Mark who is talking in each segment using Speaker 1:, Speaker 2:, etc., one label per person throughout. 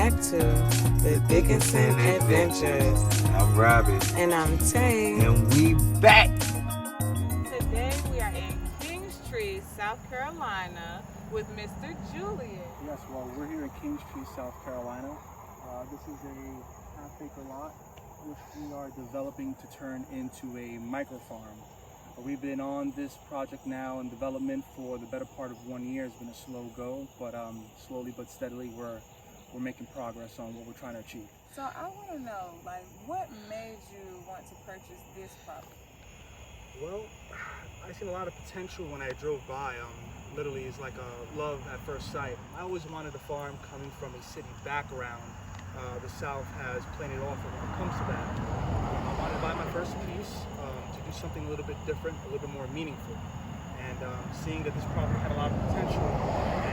Speaker 1: back to the Dickinson Adventures.
Speaker 2: I'm Robbie.
Speaker 1: And I'm Tay.
Speaker 2: And we back!
Speaker 1: Today we are in Kingstree, South Carolina with Mr. Julius.
Speaker 3: Yes, well, we're here in Kingstree, South Carolina. This is a half-acre lot which we are developing to turn into a micro farm. We've been on this project now in development for the better part of 1 year. It's been a slow go, but slowly but steadily we're making progress on what we're trying to achieve.
Speaker 1: So I want to know, what made you want to purchase this property?
Speaker 3: Well, I seen a lot of potential when I drove by. Literally, it's like a love at first sight. I always wanted a farm coming from a city background. The South has plenty to offer when it comes to that. I wanted to buy my first piece to do something a little bit different, a little bit more meaningful. And seeing that this property had a lot of potential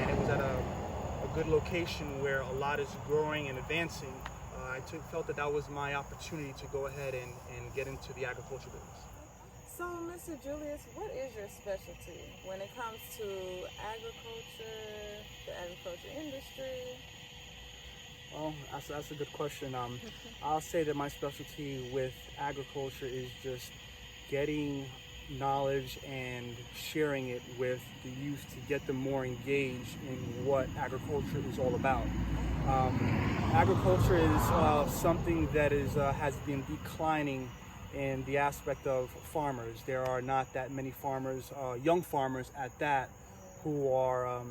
Speaker 3: and it was at a good location where a lot is growing and advancing, I felt that that was my opportunity to go ahead and get into the agriculture business.
Speaker 1: So, Mr. Julius, what is your specialty when it comes to agriculture, the agriculture industry?
Speaker 3: Well, that's a good question. I'll say that my specialty with agriculture is just getting knowledge and sharing it with the youth to get them more engaged in what agriculture is all about. Agriculture is something that has been declining in the aspect of farmers. There are not that many farmers, young farmers at that, who are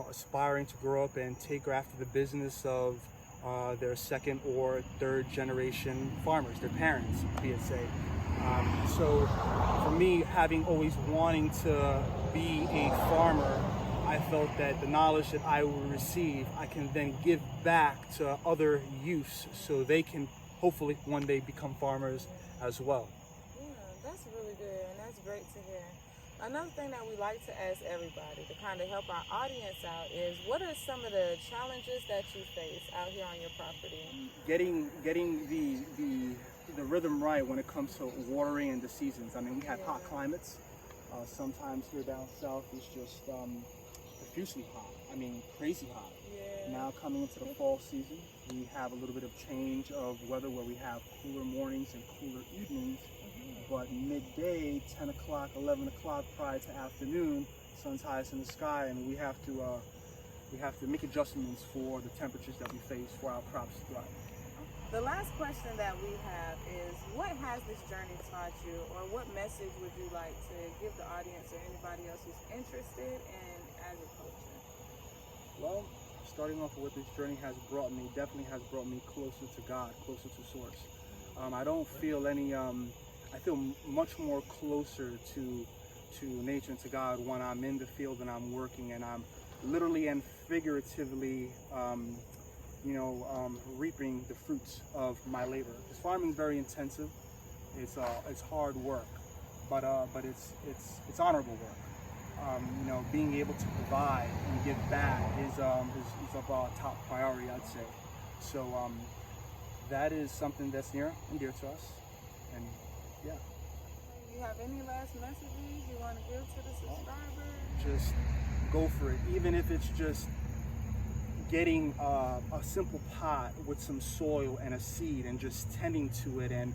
Speaker 3: aspiring to grow up and take after the business of their second or third generation farmers, their parents, be it say. So for me, having always wanting to be a farmer, I felt that the knowledge that I will receive, I can then give back to other youths so they can hopefully one day become farmers as well.
Speaker 1: Yeah, that's really good, and that's great to hear. Another thing that we like to ask everybody to kind of help our audience out is, what are some of the challenges that you face out here on your property?
Speaker 3: Getting the rhythm right when it comes to watering and the seasons. I mean, we have hot climates. Sometimes here down south it's just profusely hot. I mean, crazy hot.
Speaker 1: Yeah.
Speaker 3: Now coming into the fall season, we have a little bit of change of weather where we have cooler mornings and cooler evenings. But midday, 10 o'clock, 11 o'clock prior to afternoon, sun's highest in the sky, and we have to make adjustments for the temperatures that we face for our crops to thrive.
Speaker 1: The last question that we have is, what has this journey taught you, or what message would you like to give the audience or anybody else who's interested in agriculture?
Speaker 3: Well, starting off with what this journey has brought me, definitely has brought me closer to God, closer to Source. I don't feel any, I feel much more closer to nature and to God when I'm in the field and I'm working, and I'm literally and figuratively reaping the fruits of my labor. This farming is very intensive. It's hard work, but it's honorable work. Being able to provide and give back is of our top priority, I'd say. So that is something that's near and dear to us, and yeah.
Speaker 1: Do you have any last messages you want to give to the subscribers?
Speaker 3: Just go for it, even if it's just getting a simple pot with some soil and a seed and just tending to it and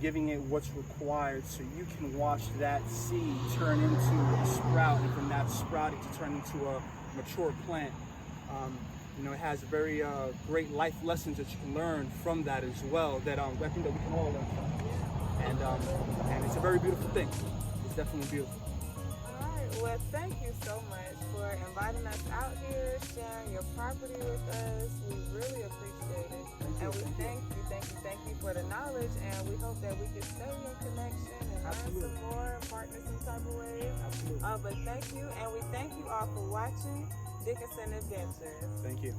Speaker 3: giving it what's required so you can watch that seed turn into a sprout, and from that sprouting to turn into a mature plant. It has very great life lessons that you can learn from that as well, that I think that we can all learn from. And it's a very beautiful thing. It's definitely beautiful.
Speaker 1: All right, well, thank you so much for inviting us out here, sharing your property with us. We really appreciate it. And we thank you for the knowledge, and we hope that we can stay in connection and learn some more, partner some type of ways.
Speaker 3: Absolutely.
Speaker 1: But thank you, and we thank you all for watching Dickinson Adventures.
Speaker 3: Thank you.